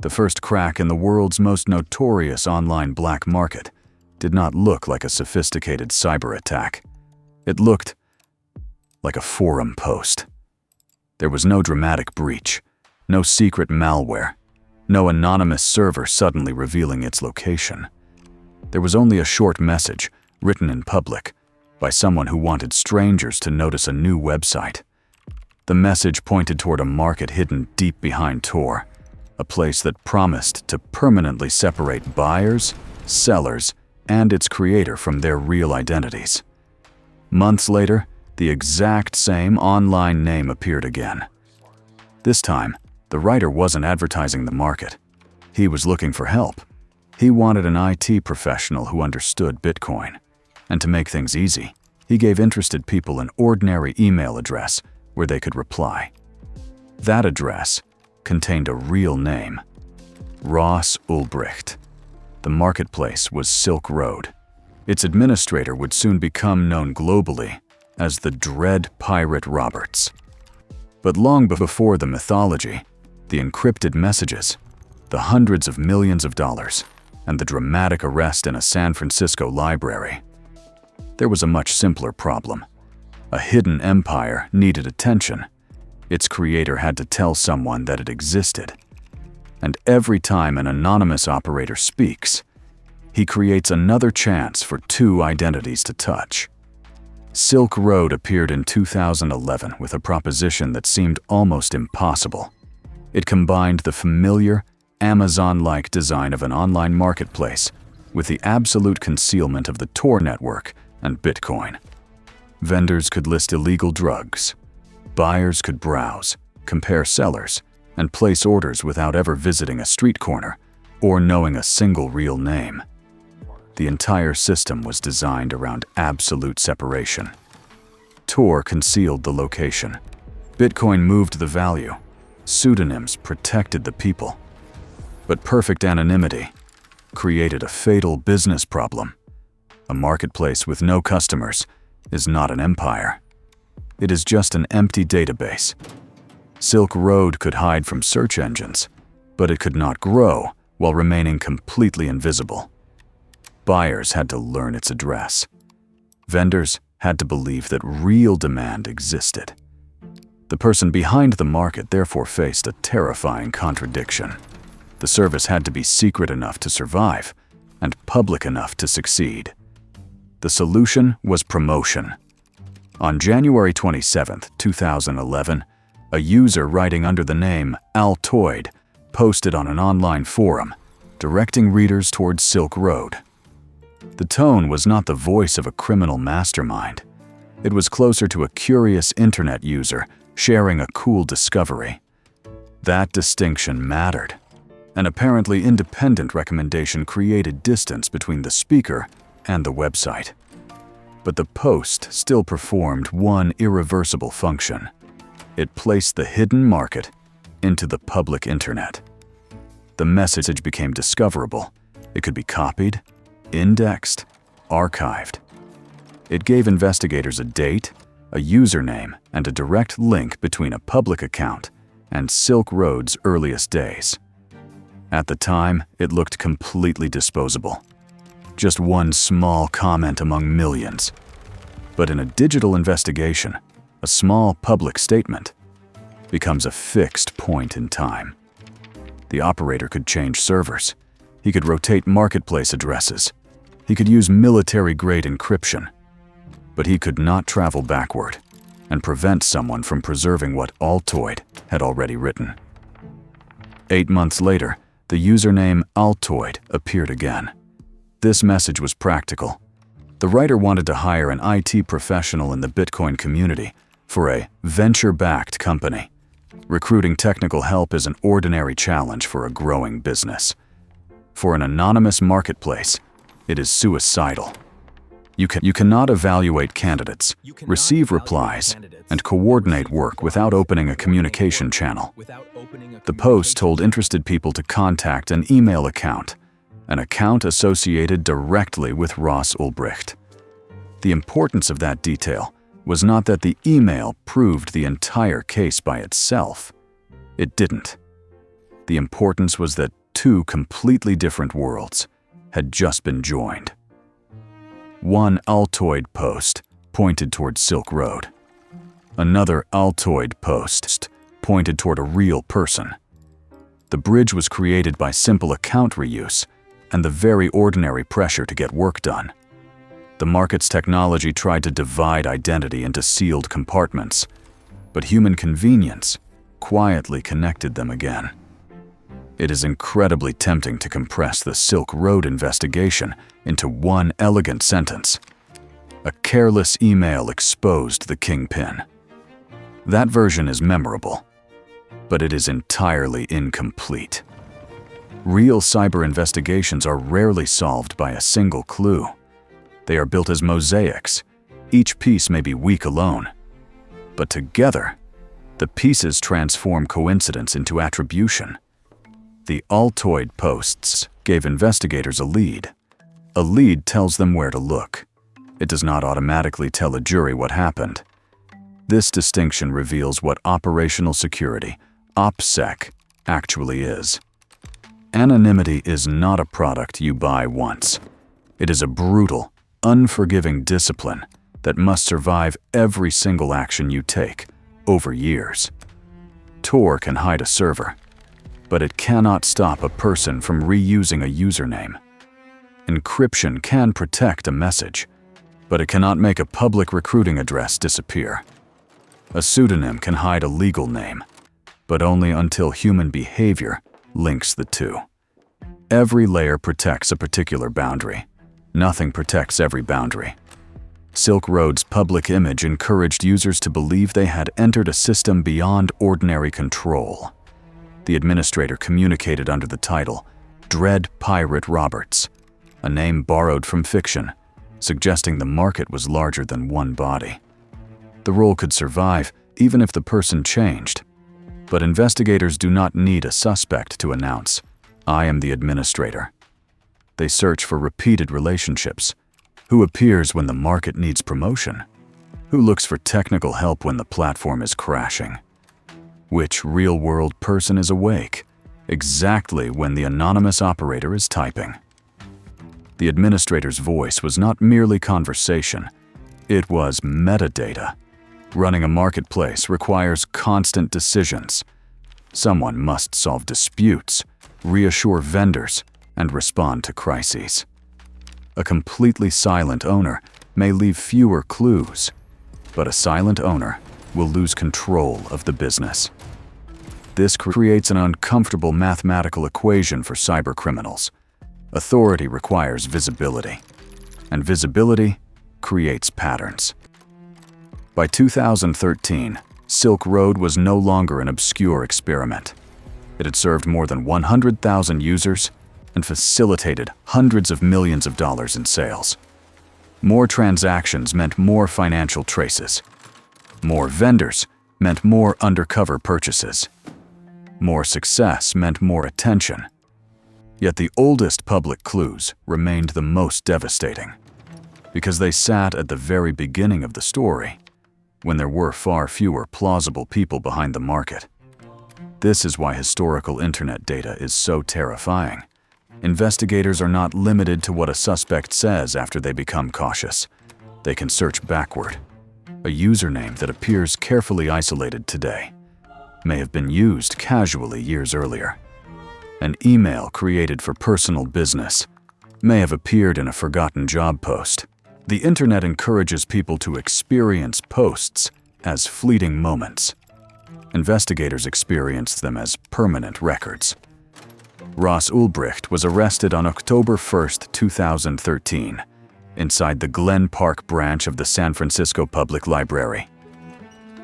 The first crack in the world's most notorious online black market did not look like a sophisticated cyber attack. It looked like a forum post. There was no dramatic breach, no secret malware, no anonymous server suddenly revealing its location. There was only a short message, written in public, by someone who wanted strangers to notice a new website. The message pointed toward a market hidden deep behind Tor, a place that promised to permanently separate buyers, sellers, and its creator from their real identities. Months later, the exact same online name appeared again. This time, the writer wasn't advertising the market. He was looking for help. He wanted an IT professional who understood Bitcoin. And to make things easy, he gave interested people an ordinary email address where they could reply. That address contained a real name: Ross Ulbricht. The marketplace was Silk Road. Its administrator would soon become known globally as the Dread Pirate Roberts. But long before the mythology, the encrypted messages, the hundreds of millions of dollars, and the dramatic arrest in a San Francisco library, there was a much simpler problem. A hidden empire needed attention. Its creator had to tell someone that it existed. And every time an anonymous operator speaks, he creates another chance for two identities to touch. Silk Road appeared in 2011 with a proposition that seemed almost impossible. It combined the familiar, Amazon-like design of an online marketplace with the absolute concealment of the Tor network and Bitcoin. Vendors could list illegal drugs. Buyers could browse, compare sellers, and place orders without ever visiting a street corner or knowing a single real name. The entire system was designed around absolute separation. Tor concealed the location. Bitcoin moved the value. Pseudonyms protected the people. But perfect anonymity created a fatal business problem. A marketplace with no customers is not an empire. It is just an empty database. Silk Road could hide from search engines, but it could not grow while remaining completely invisible. Buyers had to learn its address. Vendors had to believe that real demand existed. The person behind the market therefore faced a terrifying contradiction. The service had to be secret enough to survive and public enough to succeed. The solution was promotion. On January 27, 2011, a user writing under the name Altoid posted on an online forum, directing readers towards Silk Road. The tone was not the voice of a criminal mastermind. It was closer to a curious internet user sharing a cool discovery. That distinction mattered. An apparently independent recommendation created distance between the speaker and the website. But the post still performed one irreversible function. It placed the hidden market into the public internet. The message became discoverable. It could be copied, indexed, archived. It gave investigators a date, a username, and a direct link between a public account and Silk Road's earliest days. At the time, it looked completely disposable. Just one small comment among millions. But in a digital investigation, a small public statement becomes a fixed point in time. The operator could change servers. He could rotate marketplace addresses. He could use military-grade encryption. But he could not travel backward and prevent someone from preserving what Altoid had already written. 8 months later, the username Altoid appeared again. This message was practical. The writer wanted to hire an IT professional in the Bitcoin community for a venture-backed company. Recruiting technical help is an ordinary challenge for a growing business. For an anonymous marketplace, it is suicidal. You cannot evaluate candidates, receive replies, and coordinate work without opening a communication channel. The post told interested people to contact an email account, an account associated directly with Ross Ulbricht. The importance of that detail was not that the email proved the entire case by itself. It didn't. The importance was that two completely different worlds had just been joined. One Altoid post pointed toward Silk Road. Another Altoid post pointed toward a real person. The bridge was created by simple account reuse and the very ordinary pressure to get work done. The market's technology tried to divide identity into sealed compartments, but human convenience quietly connected them again. It is incredibly tempting to compress the Silk Road investigation into one elegant sentence. A careless email exposed the kingpin. That version is memorable, but it is entirely incomplete. Real cyber investigations are rarely solved by a single clue. They are built as mosaics. Each piece may be weak alone, but together, the pieces transform coincidence into attribution. The Altoid posts gave investigators a lead. A lead tells them where to look. It does not automatically tell a jury what happened. This distinction reveals what operational security, OPSEC, actually is. Anonymity is not a product you buy once. It is a brutal, unforgiving discipline that must survive every single action you take over years. Tor can hide a server, but it cannot stop a person from reusing a username. Encryption can protect a message, but it cannot make a public recruiting address disappear. A pseudonym can hide a legal name, but only until human behavior links the two. Every layer protects a particular boundary. Nothing protects every boundary. Silk Road's public image encouraged users to believe they had entered a system beyond ordinary control. The administrator communicated under the title Dread Pirate Roberts, a name borrowed from fiction, suggesting the market was larger than one body. The role could survive even if the person changed, but investigators do not need a suspect to announce, "I am the administrator." They search for repeated relationships. Who appears when the market needs promotion? Who looks for technical help when the platform is crashing? Which real-world person is awake, exactly when the anonymous operator is typing? The administrator's voice was not merely conversation, it was metadata. Running a marketplace requires constant decisions. Someone must solve disputes, reassure vendors, and respond to crises. A completely silent owner may leave fewer clues, but a silent owner will lose control of the business. This creates an uncomfortable mathematical equation for cybercriminals. Authority requires visibility, and visibility creates patterns. By 2013, Silk Road was no longer an obscure experiment. It had served more than 100,000 users and facilitated hundreds of millions of dollars in sales. More transactions meant more financial traces. More vendors meant more undercover purchases. More success meant more attention. Yet the oldest public clues remained the most devastating, because they sat at the very beginning of the story, when there were far fewer plausible people behind the market. This is why historical internet data is so terrifying. Investigators are not limited to what a suspect says after they become cautious. They can search backward. A username that appears carefully isolated today may have been used casually years earlier. An email created for personal business may have appeared in a forgotten job post. The internet encourages people to experience posts as fleeting moments. Investigators experience them as permanent records. Ross Ulbricht was arrested on October 1, 2013, inside the Glen Park branch of the San Francisco Public Library.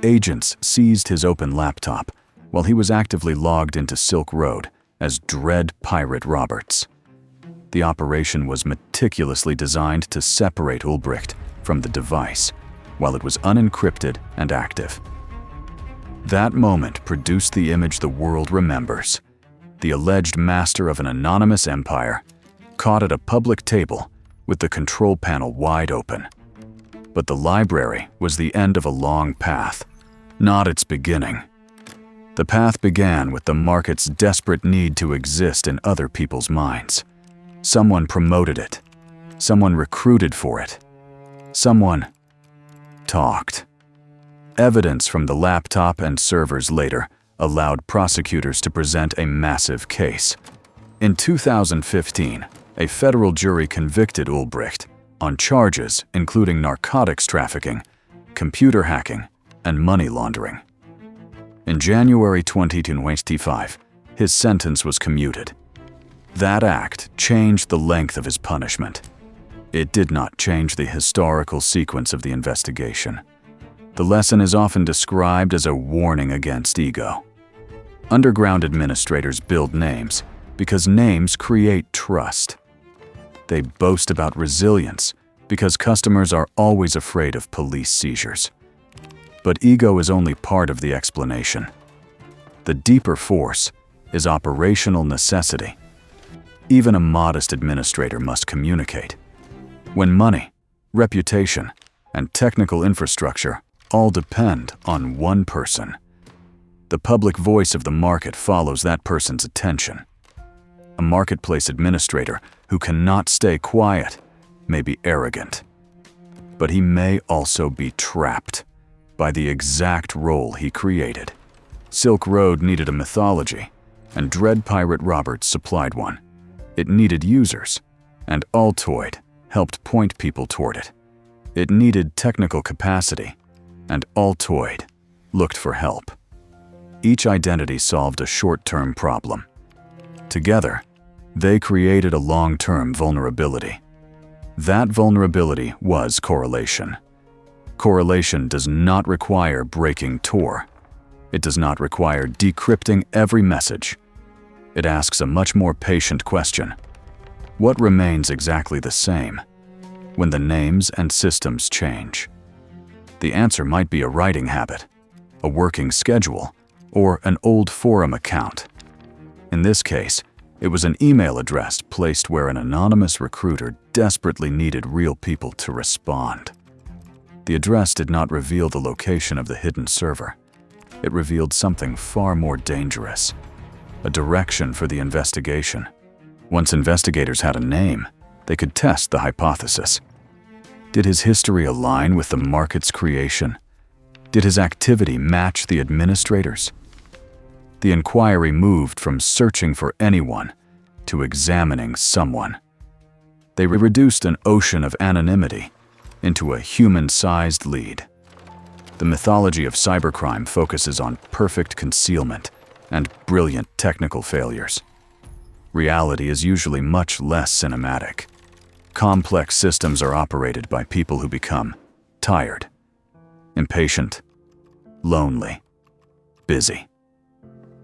Agents seized his open laptop while he was actively logged into Silk Road as Dread Pirate Roberts. The operation was meticulously designed to separate Ulbricht from the device while it was unencrypted and active. That moment produced the image the world remembers. The alleged master of an anonymous empire, caught at a public table with the control panel wide open. But the library was the end of a long path, not its beginning. The path began with the market's desperate need to exist in other people's minds. Someone promoted it. Someone recruited for it. Someone talked. Evidence from the laptop and servers later allowed prosecutors to present a massive case. In 2015, a federal jury convicted Ulbricht on charges including narcotics trafficking, computer hacking, and money laundering. In January 2025, his sentence was commuted. That act changed the length of his punishment. It did not change the historical sequence of the investigation. The lesson is often described as a warning against ego. Underground administrators build names because names create trust. They boast about resilience because customers are always afraid of police seizures. But ego is only part of the explanation. The deeper force is operational necessity. Even a modest administrator must communicate. When money, reputation, and technical infrastructure all depend on one person, the public voice of the market follows that person's attention. A marketplace administrator who cannot stay quiet may be arrogant, but he may also be trapped by the exact role he created. Silk Road needed a mythology, and Dread Pirate Roberts supplied one. It needed users, and Altoid helped point people toward it. It needed technical capacity, and Altoid looked for help. Each identity solved a short-term problem. Together, they created a long-term vulnerability. That vulnerability was correlation. Correlation does not require breaking Tor. It does not require decrypting every message. It asks a much more patient question. What remains exactly the same when the names and systems change? The answer might be a writing habit, a working schedule, or an old forum account. In this case, it was an email address placed where an anonymous recruiter desperately needed real people to respond. The address did not reveal the location of the hidden server. It revealed something far more dangerous, a direction for the investigation. Once investigators had a name, they could test the hypothesis. Did his history align with the market's creation? Did his activity match the administrators? The inquiry moved from searching for anyone to examining someone. They reduced an ocean of anonymity into a human-sized lead. The mythology of cybercrime focuses on perfect concealment and brilliant technical failures. Reality is usually much less cinematic. Complex systems are operated by people who become tired, impatient, lonely, busy.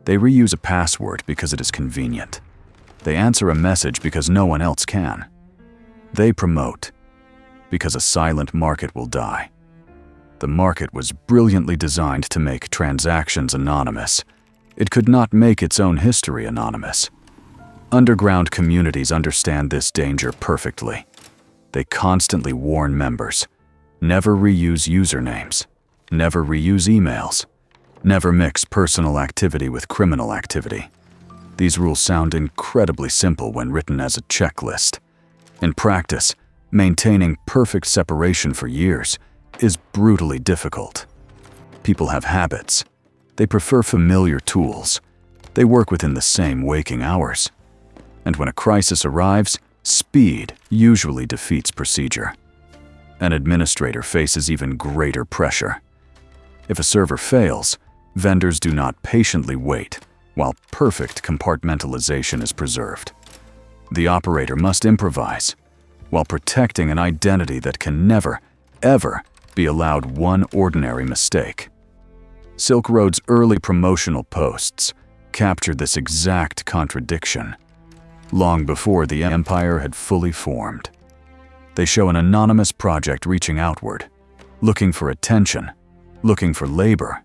They reuse a password because it is convenient. They answer a message because no one else can. They promote because a silent market will die. The market was brilliantly designed to make transactions anonymous. It could not make its own history anonymous. Underground communities understand this danger perfectly. They constantly warn members. Never reuse usernames. Never reuse emails. Never mix personal activity with criminal activity. These rules sound incredibly simple when written as a checklist. In practice, maintaining perfect separation for years is brutally difficult. People have habits. They prefer familiar tools. They work within the same waking hours. And when a crisis arrives, speed usually defeats procedure. An administrator faces even greater pressure. If a server fails, vendors do not patiently wait while perfect compartmentalization is preserved. The operator must improvise while protecting an identity that can never, ever be allowed one ordinary mistake. Silk Road's early promotional posts captured this exact contradiction. Long before the empire had fully formed. They show an anonymous project reaching outward, looking for attention, looking for labor.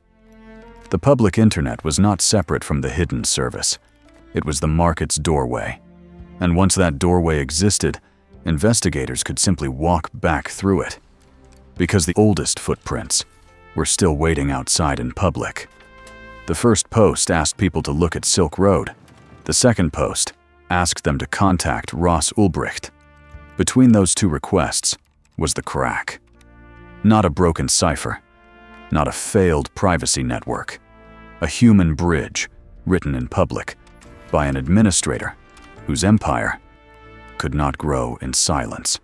The public internet was not separate from the hidden service. It was the market's doorway. And once that doorway existed, investigators could simply walk back through it, because the oldest footprints were still waiting outside in public. The first post asked people to look at Silk Road. The second post asked them to contact Ross Ulbricht. Between those two requests was the crack. Not a broken cipher, not a failed privacy network. A human bridge written in public by an administrator whose empire could not grow in silence.